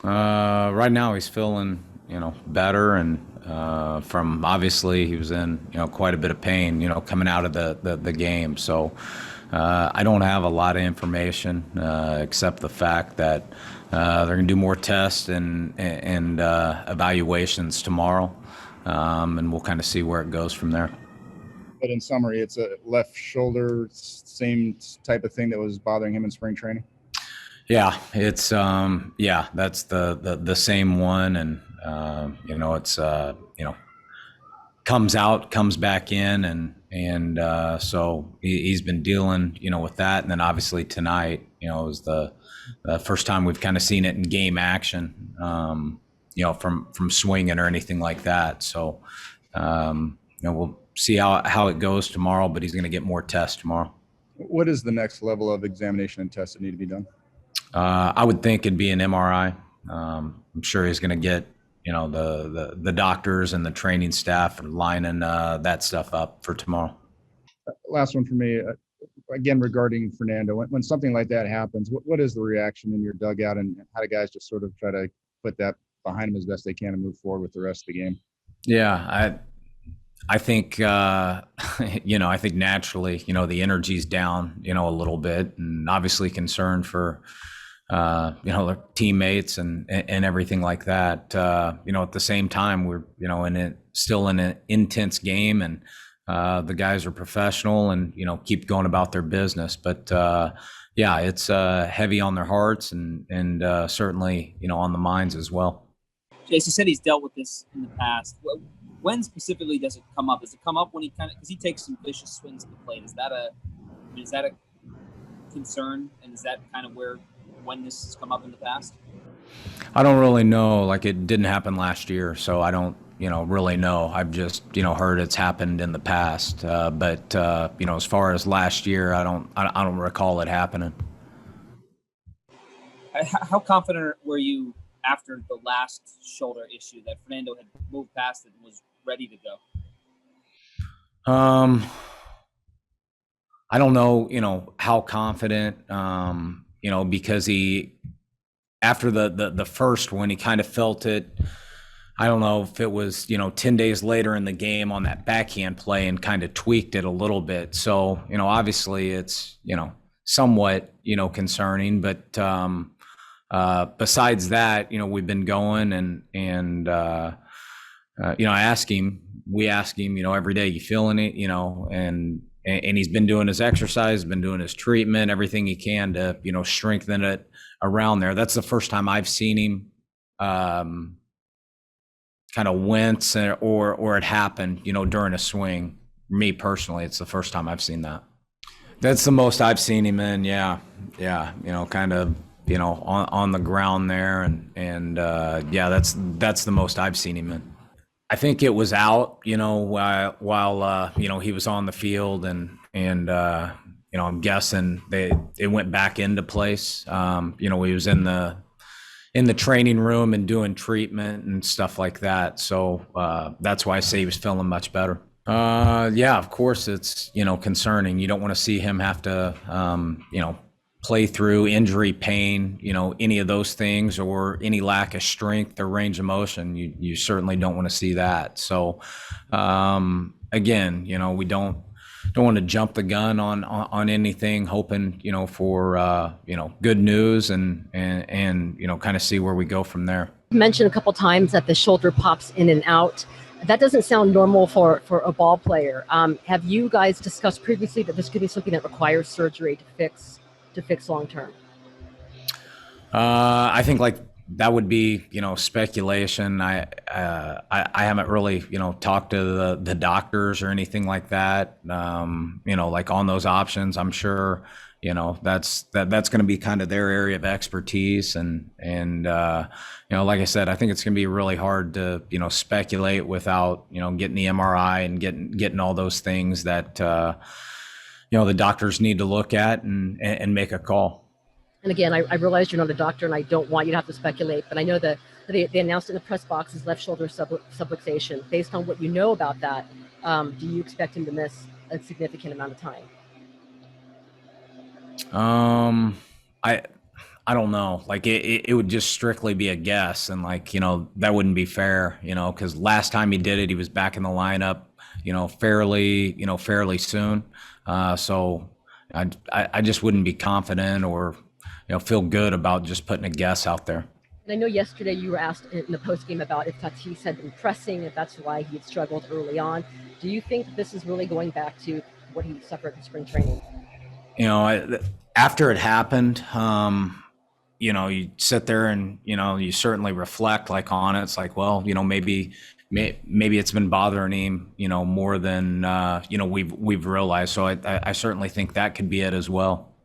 Right now he's feeling, better, and from obviously he was in, quite a bit of pain, coming out of the game. So I don't have a lot of information except the fact that they're going to do more tests and evaluations tomorrow, and we'll kind of see where it goes from there. But in summary, it's a left shoulder, same type of thing that was bothering him in spring training. Yeah, it's that's the same one, and it's comes out, comes back in, and so he's been dealing, with that, and then obviously tonight, was the first time we've kind of seen it in game action, from swinging or anything like that. So, we'll see how it goes tomorrow, but he's going to get more tests tomorrow. What is the next level of examination and tests that need to be done? I would think it'd be an MRI. I'm sure he's going to get, the doctors and the training staff are lining that stuff up for tomorrow. Last one for me, again, regarding Fernando. When something like that happens, what is the reaction in your dugout, and how do guys just sort of try to put that behind them as best they can and move forward with the rest of the game? Yeah, I think, I think naturally, the energy's down, a little bit, and obviously concerned for, their teammates and everything like that. At the same time, we're, still in an intense game, and the guys are professional and, keep going about their business. But, yeah, it's heavy on their hearts and certainly, on the minds as well. Jayce, you said he's dealt with this in the past. When specifically does it come up? Does it come up when because he takes some vicious swings at the plate? Is that a concern? And is that kind of when this has come up in the past? I don't really know. Like, it didn't happen last year, so I don't, really know. I've just, heard it's happened in the past. But as far as last year, I don't recall it happening. How confident were you after the last shoulder issue that Fernando had moved past it and was ready to go? I don't know, how confident, because after the first one, he kind of felt it. I don't know if it was, 10 days later in the game on that backhand play and kind of tweaked it a little bit. So, obviously it's, somewhat, concerning, but, besides that, we've been going and we ask him, every day, you feeling it, and he's been doing his exercise, been doing his treatment, everything he can to, strengthen it around there. That's the first time I've seen him, kind of wince or it happened, during a swing. Me personally, it's the first time I've seen that. That's the most I've seen him in. Yeah. Kind of, on the ground there, and yeah, that's the most I've seen him in. I think it was out, while he was on the field, and I'm guessing it went back into place. He was in the training room and doing treatment and stuff like that. So that's why I say he was feeling much better. Yeah, of course it's, concerning. You don't want to see him have to, play through injury, pain, any of those things, or any lack of strength or range of motion. You certainly don't want to see that. So, again, we don't want to jump the gun on anything, hoping, for, good news and kind of see where we go from there. You mentioned a couple times that the shoulder pops in and out. That doesn't sound normal for a ball player. Have you guys discussed previously that this could be something that requires surgery to fix long term? I think that would be, speculation. I haven't really, talked to the doctors or anything like that. On those options, I'm sure, that's going to be kind of their area of expertise. And like I said, I think it's going to be really hard to, speculate without, getting the MRI and getting all those things that, the doctors need to look at and make a call. And again, I realize you're not a doctor and I don't want you to have to speculate, but I know that they announced in the press box his left shoulder subluxation. Based on what you know about that, do you expect him to miss a significant amount of time? I don't know. Like it would just strictly be a guess, and like that wouldn't be fair. Because last time he did it, he was back in the lineup. Fairly soon. So I just wouldn't be confident or feel good about just putting a guess out there. And I know yesterday you were asked in the postgame about if Tatís had been pressing, if that's why he had struggled early on. Do you think this is really going back to what he suffered in spring training? After it happened, you sit there and you certainly reflect like on it. It's like, well, maybe it's been bothering him, more than we've realized. So I certainly think that could be it as well.